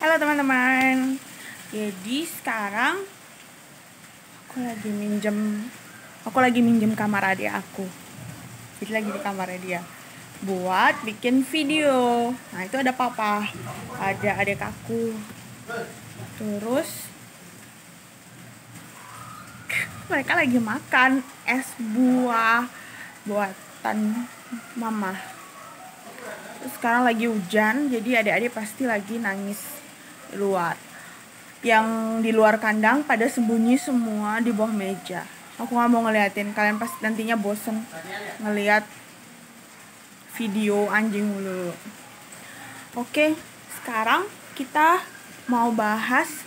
Halo teman-teman. Jadi sekarang aku lagi minjem kamar adik aku. Jadi lagi di kamarnya dia buat bikin video. Nah, itu ada papa, ada adik aku. Terus mereka lagi makan es buah buatan mama. Terus sekarang lagi hujan, jadi adik-adik pasti lagi nangis di luar. Yang di luar kandang pada sembunyi semua di bawah meja. Aku gak mau ngeliatin, kalian pasti nantinya bosen ngeliat video anjing mulu. Oke, sekarang kita mau bahas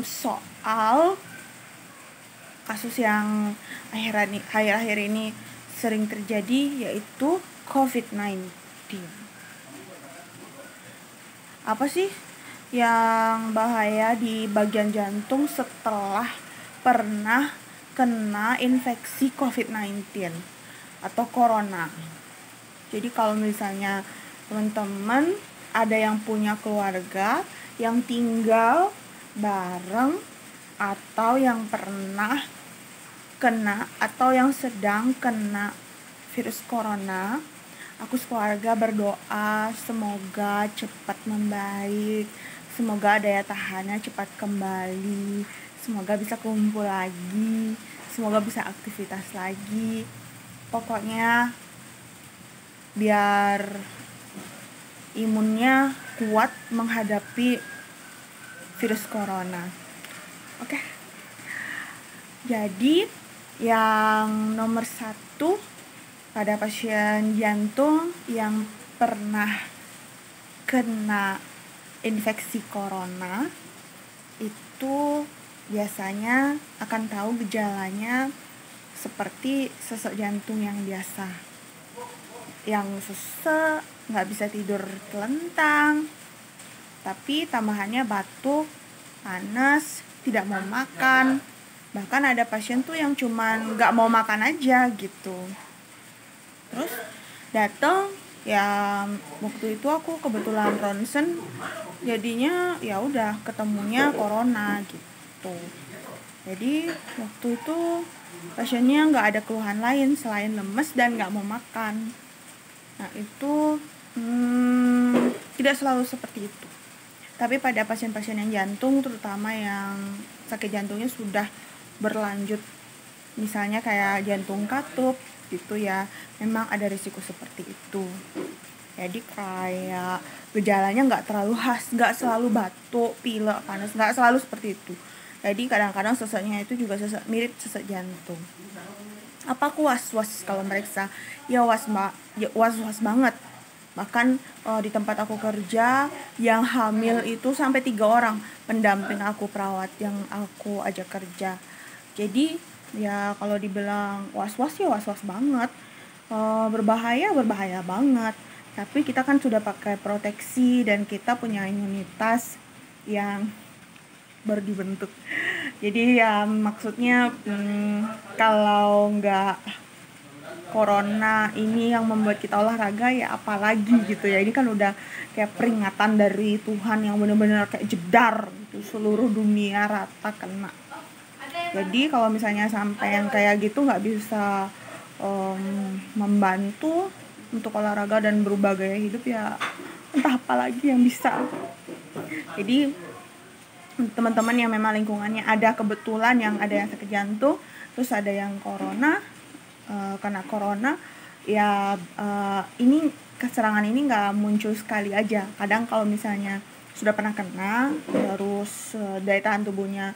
soal kasus yang akhir-akhir ini sering terjadi, yaitu COVID-19. Apa sih yang bahaya di bagian jantung setelah pernah kena infeksi COVID-19 atau corona? Jadi kalau misalnya teman-teman ada yang punya keluarga yang tinggal bareng atau yang pernah kena atau yang sedang kena virus corona, aku sekeluarga berdoa semoga cepat membaik, semoga daya tahannya cepat kembali, semoga bisa kumpul lagi, semoga bisa aktivitas lagi. Pokoknya biar imunnya kuat menghadapi virus corona. Oke. Jadi yang nomor 1 pada pasien jantung yang pernah kena infeksi corona itu biasanya akan tahu gejalanya seperti sesak jantung yang biasa, yang sesek, nggak bisa tidur telentang, tapi tambahannya batuk, panas, tidak mau makan. Bahkan ada pasien tuh yang cuman nggak mau makan aja gitu. Terus datang ya, waktu itu aku kebetulan ronsen, jadinya ya udah ketemunya corona gitu. Jadi waktu itu pasiennya nggak ada keluhan lain selain lemes dan nggak mau makan. Nah itu tidak selalu seperti itu. Tapi pada pasien-pasien yang jantung, terutama yang sakit jantungnya sudah berlanjut, misalnya kayak jantung katup gitu ya, memang ada risiko seperti itu. Jadi kayak gejalanya nggak terlalu khas, nggak selalu batuk, pilek, panas, nggak selalu seperti itu. Jadi kadang-kadang seseknya itu juga mirip sesak jantung. Apa aku was-was kalau meriksa? Ya was-was banget. Bahkan di tempat aku kerja yang hamil itu sampai 3 orang pendamping aku, perawat yang aku ajak kerja. Jadi ya kalau dibilang was-was ya was-was banget, berbahaya banget. Tapi kita kan sudah pakai proteksi dan kita punya imunitas yang baru dibentuk. Jadi ya maksudnya kalau nggak corona ini yang membuat kita olahraga, ya apalagi gitu ya. Ini kan udah kayak peringatan dari Tuhan yang benar-benar kayak jedar gitu, seluruh dunia rata kena. Jadi kalau misalnya sampai yang kayak gitu nggak bisa membantu untuk olahraga dan berubah gaya hidup, ya entah apa lagi yang bisa. Jadi teman-teman yang memang lingkungannya ada kebetulan yang ada yang sakit jantung, terus ada yang kena corona, ya ini keserangan ini nggak muncul sekali aja. Kadang kalau misalnya sudah pernah kena, terus daya tahan tubuhnya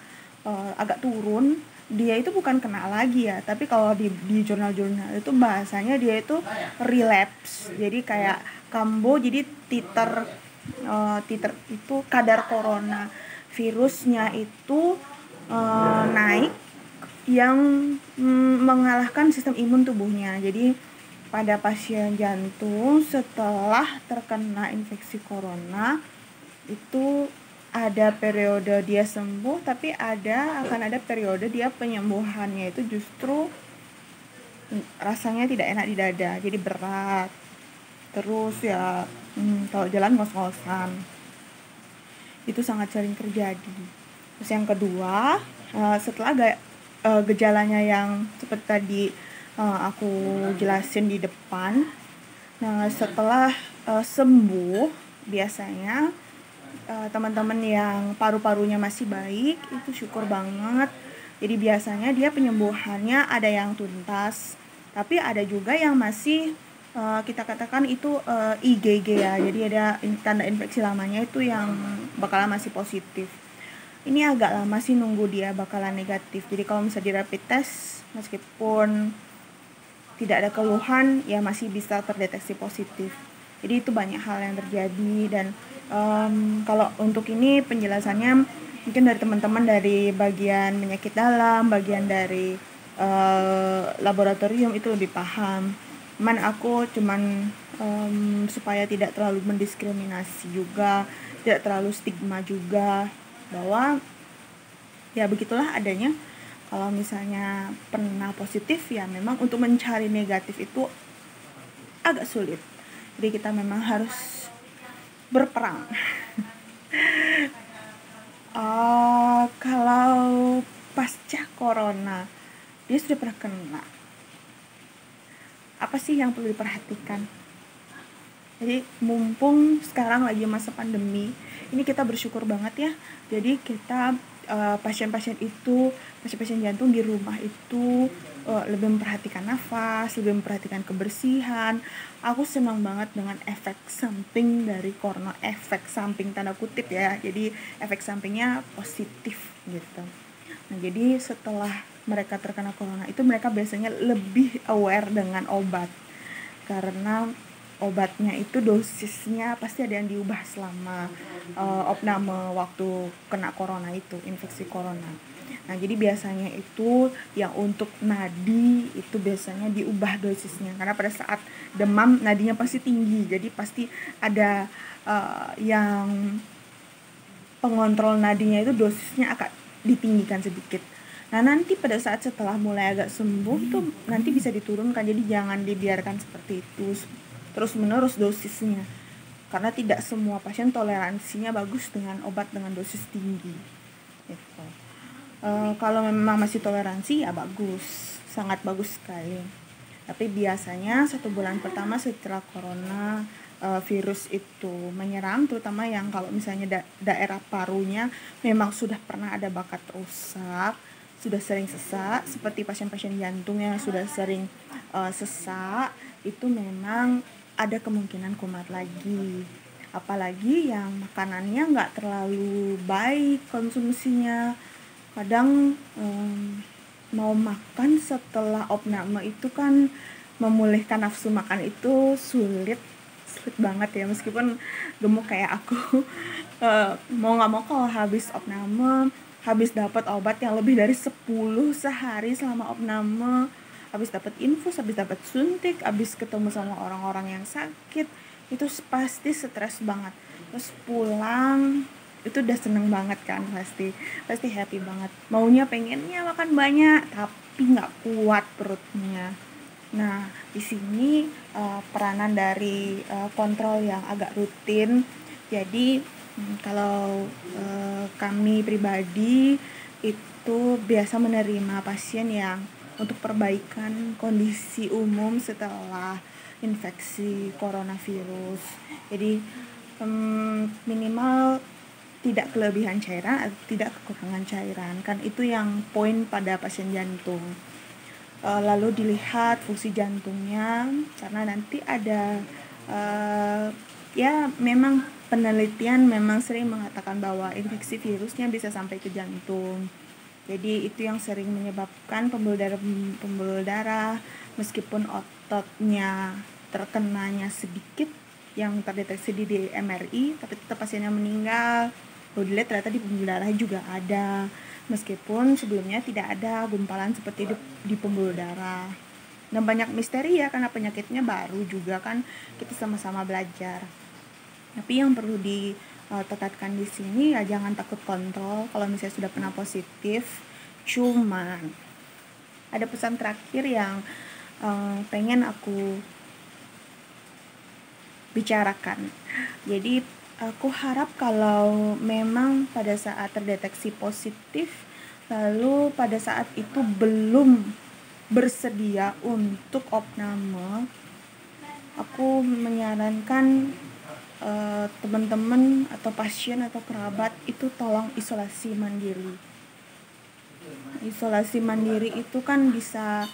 agak turun, dia itu bukan kena lagi ya, tapi kalau di jurnal-jurnal itu bahasanya dia itu relapse. Jadi kayak kambuh, jadi titer itu kadar corona virusnya itu naik, yang mengalahkan sistem imun tubuhnya. Jadi pada pasien jantung setelah terkena infeksi corona itu ada periode dia sembuh, tapi akan ada periode dia penyembuhannya itu justru rasanya tidak enak di dada, jadi berat. Terus ya kalau jalan ngos-ngosan. Itu sangat sering terjadi. Terus yang kedua, setelah gejalanya yang seperti tadi aku jelasin di depan, nah setelah sembuh biasanya teman-teman yang paru-parunya masih baik itu syukur banget. Jadi biasanya dia penyembuhannya ada yang tuntas, tapi ada juga yang masih kita katakan itu IgG ya. Jadi ada tanda infeksi lamanya itu yang bakalan masih positif. Ini agak lama sih nunggu dia bakalan negatif. Jadi kalau misalnya di rapid test, meskipun tidak ada keluhan, ya masih bisa terdeteksi positif. Jadi itu banyak hal yang terjadi. Dan kalau untuk ini penjelasannya mungkin dari teman-teman dari bagian penyakit dalam, bagian dari laboratorium itu lebih paham. Aku cuman supaya tidak terlalu mendiskriminasi juga, tidak terlalu stigma juga, bahwa ya begitulah adanya. Kalau misalnya pernah positif, ya memang untuk mencari negatif itu agak sulit. Jadi kita memang harus berperang. Kalau pasca corona, dia sudah pernah kena, apa sih yang perlu diperhatikan? Jadi mumpung sekarang lagi masa pandemi, ini kita bersyukur banget ya. Jadi kita pasien-pasien jantung di rumah itu lebih memperhatikan nafas, lebih memperhatikan kebersihan. Aku senang banget dengan efek samping dari corona, efek samping tanda kutip ya. Jadi efek sampingnya positif gitu. Nah, jadi setelah mereka terkena corona itu mereka biasanya lebih aware dengan obat, karena obatnya itu dosisnya pasti ada yang diubah selama opname waktu kena corona itu, infeksi corona. Nah, jadi biasanya itu yang untuk nadi itu biasanya diubah dosisnya, karena pada saat demam nadinya pasti tinggi, jadi pasti ada yang pengontrol nadinya itu dosisnya akan ditinggikan sedikit. Nah, nanti pada saat setelah mulai agak sembuh tuh nanti bisa diturunkan. Jadi jangan dibiarkan seperti itu terus menerus dosisnya, karena tidak semua pasien toleransinya bagus dengan obat dengan dosis tinggi gitu. Kalau memang masih toleransi ya bagus, sangat bagus sekali. Tapi biasanya 1 bulan pertama setelah corona virus itu menyerang, terutama yang kalau misalnya daerah parunya memang sudah pernah ada bakat rusak, sudah sering sesak, seperti pasien-pasien jantung yang sudah sering sesak, itu memang ada kemungkinan kumat lagi. Apalagi yang makanannya nggak terlalu baik konsumsinya. Kadang mau makan setelah opname itu kan memulihkan nafsu makan itu sulit banget ya, meskipun gemuk kayak aku. Mau nggak mau kalau habis opname, habis dapat obat yang lebih dari 10 sehari selama opname, habis dapat infus, habis dapat suntik, habis ketemu sama orang-orang yang sakit, itu pasti stres banget. Terus pulang itu udah seneng banget kan, pasti happy banget, maunya pengennya makan banyak tapi nggak kuat perutnya. Nah, di sini peranan dari kontrol yang agak rutin. Jadi kalau kami pribadi itu biasa menerima pasien yang untuk perbaikan kondisi umum setelah infeksi coronavirus. Jadi minimal tidak kelebihan cairan atau tidak kekurangan cairan, kan itu yang poin pada pasien jantung. Lalu dilihat fungsi jantungnya, karena nanti ada ya memang penelitian memang sering mengatakan bahwa infeksi virusnya bisa sampai ke jantung. Jadi itu yang sering menyebabkan pembuluh darah meskipun ototnya terkenanya sedikit yang terdeteksi di MRI, tapi tetap pasiennya meninggal. Lalu dilihat ternyata di pembuluh darah juga ada, meskipun sebelumnya tidak ada gumpalan seperti di pembuluh darah. Dan banyak misteri ya, karena penyakitnya baru juga kan, kita sama-sama belajar. Tapi yang perlu ditekatkan di sini ya jangan takut kontrol kalau misalnya sudah pernah positif. Cuman ada pesan terakhir yang pengen aku bicarakan. Jadi Aku harap kalau memang pada saat terdeteksi positif, lalu pada saat itu belum bersedia untuk opname, aku menyarankan teman-teman atau pasien atau kerabat itu tolong isolasi mandiri. Isolasi mandiri itu kan bisa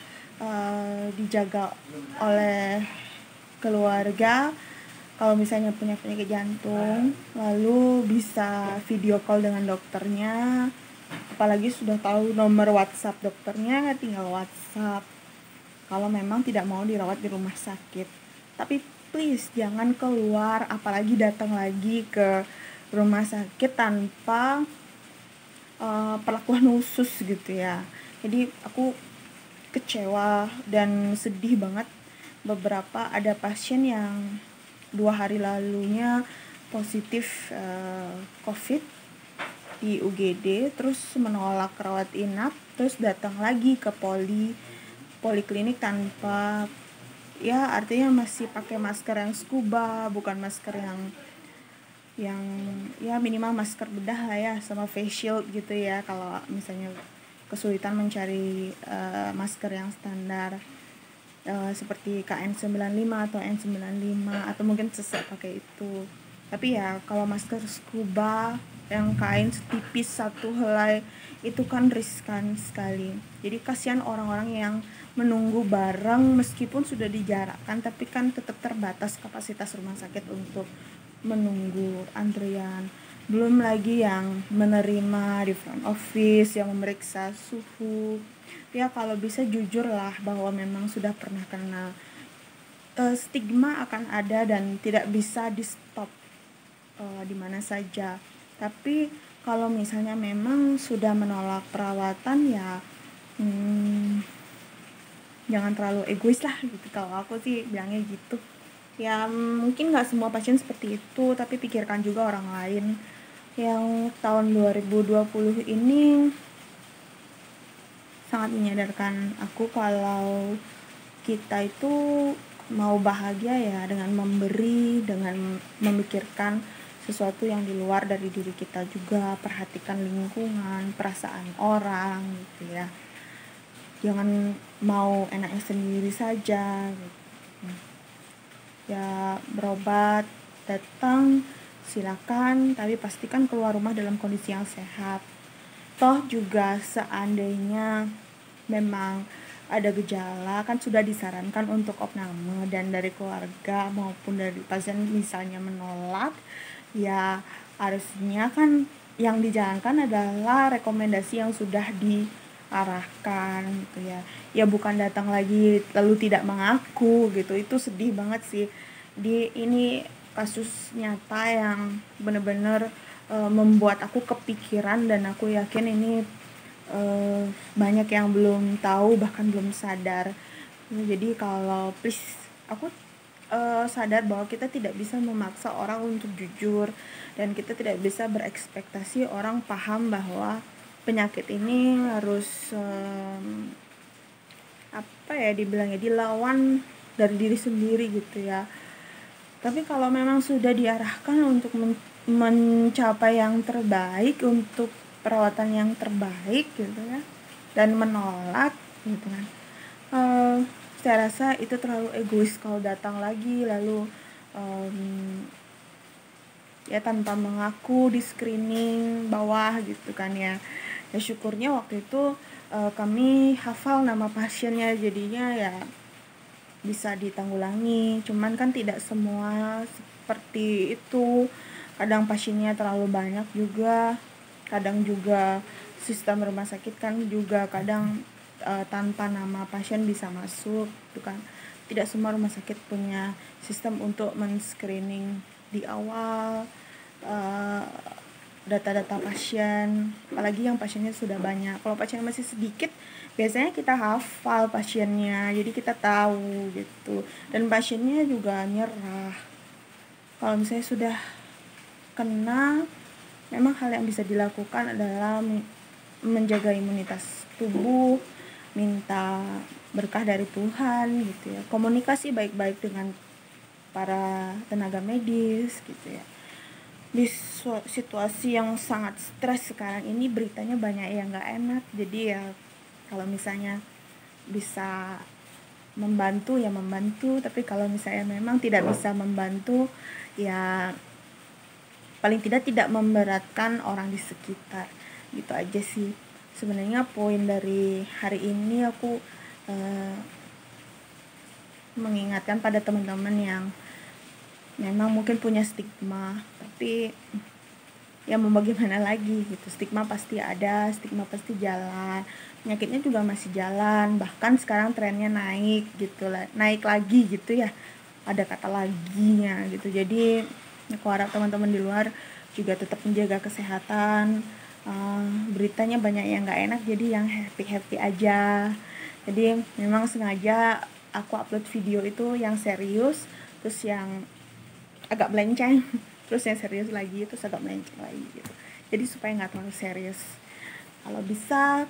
dijaga oleh keluarga. Kalau misalnya punya penyakit jantung, lalu bisa video call dengan dokternya. Apalagi sudah tahu nomor WhatsApp dokternya, tinggal WhatsApp. Kalau memang tidak mau dirawat di rumah sakit. Tapi please jangan keluar, apalagi datang lagi ke rumah sakit tanpa perlakuan khusus gitu ya. Jadi aku kecewa dan sedih banget, beberapa ada pasien yang 2 hari lalunya positif COVID di UGD, terus menolak rawat inap, terus datang lagi ke poliklinik tanpa, ya artinya masih pakai masker yang scuba, bukan masker yang ya minimal masker bedah lah ya, sama face shield gitu ya, kalau misalnya kesulitan mencari masker yang standar seperti KN95 atau N95, atau mungkin sesak pakai itu. Tapi ya kalau masker scuba yang kain setipis satu helai itu kan riskan sekali. Jadi kasihan orang-orang yang menunggu bareng meskipun sudah dijarakkan, tapi kan tetap terbatas kapasitas rumah sakit untuk menunggu antrian. Belum lagi yang menerima di front office, yang memeriksa suhu. Ya kalau bisa jujur lah bahwa memang sudah pernah kena, stigma akan ada dan tidak bisa di stop di mana saja. Tapi kalau misalnya memang sudah menolak perawatan, ya jangan terlalu egois lah gitu, kalau aku sih bilangnya gitu. Ya mungkin gak semua pasien seperti itu, tapi pikirkan juga orang lain. Yang tahun 2020 ini sangat menyadarkan aku kalau kita itu mau bahagia ya dengan memberi, dengan memikirkan sesuatu yang di luar dari diri kita juga, perhatikan lingkungan, perasaan orang gitu ya. Jangan mau enaknya sendiri saja gitu. Ya berobat, datang silakan, tapi pastikan keluar rumah dalam kondisi yang sehat. Toh juga seandainya memang ada gejala, kan sudah disarankan untuk opname, dan dari keluarga maupun dari pasien misalnya menolak, ya harusnya kan yang dijalankan adalah rekomendasi yang sudah diarahkan gitu ya. Ya bukan datang lagi lalu tidak mengaku gitu. Itu sedih banget sih. Ini kasus nyata yang benar-benar membuat aku kepikiran, dan aku yakin ini banyak yang belum tahu, bahkan belum sadar. Jadi kalau please, aku sadar bahwa kita tidak bisa memaksa orang untuk jujur, dan kita tidak bisa berekspektasi orang paham bahwa penyakit ini harus dibilangnya dilawan dari diri sendiri gitu ya. Tapi kalau memang sudah diarahkan untuk mencapai yang terbaik, untuk perawatan yang terbaik gitu ya, dan menolak gitu kan, saya rasa itu terlalu egois kalau datang lagi lalu ya tanpa mengaku, di screening bawah gitu kan ya. Ya syukurnya waktu itu kami hafal nama pasiennya, jadinya ya bisa ditanggulangi. Cuman kan tidak semua seperti itu, kadang pasiennya terlalu banyak juga, kadang juga sistem rumah sakit kan juga kadang tanpa nama pasien bisa masuk gitu kan. Tidak semua rumah sakit punya sistem untuk men-screening di awal data-data pasien, apalagi yang pasiennya sudah banyak. Kalau pasiennya masih sedikit, biasanya kita hafal pasiennya, jadi kita tahu gitu, dan pasiennya juga nyerah. Kalau misalnya sudah kena, memang hal yang bisa dilakukan adalah menjaga imunitas tubuh, minta berkah dari Tuhan gitu ya, komunikasi baik-baik dengan para tenaga medis gitu ya. di situasi yang sangat stres sekarang ini, beritanya banyak yang nggak enak. Jadi ya kalau misalnya bisa membantu ya membantu, tapi kalau misalnya memang tidak bisa membantu ya paling tidak memberatkan orang di sekitar. Gitu aja sih sebenarnya poin dari hari ini. Aku mengingatkan pada teman-teman yang memang mungkin punya stigma, tapi ya mau bagaimana lagi gitu, stigma pasti ada, stigma pasti jalan, penyakitnya juga masih jalan, bahkan sekarang trennya naik gitu lah, naik lagi gitu ya, ada kata laginya gitu. Jadi aku harap teman-teman di luar juga tetap menjaga kesehatan. Beritanya banyak yang nggak enak, jadi yang happy aja. Jadi memang sengaja aku upload video itu yang serius, terus yang agak melenceng, terus yang serius lagi, terus agak melenceng lagi gitu. Jadi supaya nggak terlalu serius. Kalau bisa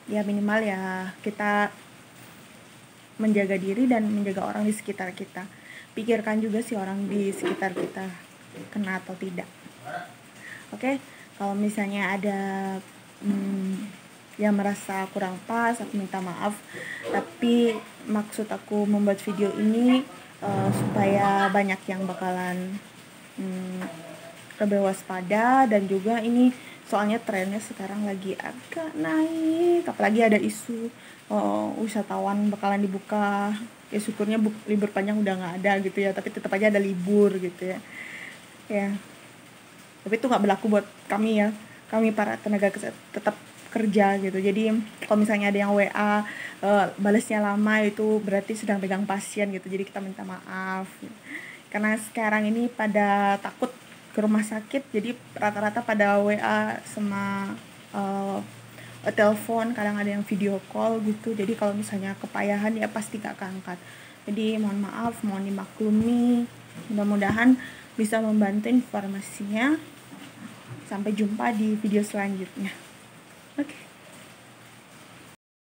ya minimal ya kita menjaga diri dan menjaga orang di sekitar kita. Pikirkan juga sih orang di sekitar kita kena atau tidak. Oke, kalau misalnya ada yang merasa kurang pas, aku minta maaf. Tapi maksud aku membuat video ini supaya banyak yang bakalan lebih waspada, dan juga ini soalnya trennya sekarang lagi agak naik, apalagi ada isu wisatawan bakalan dibuka. Ya syukurnya libur panjang udah nggak ada gitu ya, tapi tetap aja ada libur gitu ya. Ya, tapi itu nggak berlaku buat kami ya, kami para tenaga kesehatan tetap kerja gitu. Jadi kalau misalnya ada yang WA balasnya lama, itu berarti sedang pegang pasien gitu. Jadi kita minta maaf karena sekarang ini pada takut ke rumah sakit, jadi rata-rata pada WA sama telepon, kadang ada yang video call gitu. Jadi kalau misalnya kepayahan ya pasti gak keangkat. Jadi mohon maaf, mohon dimaklumi. Mudah-mudahan bisa membantu informasinya. Sampai jumpa di video selanjutnya. Oke.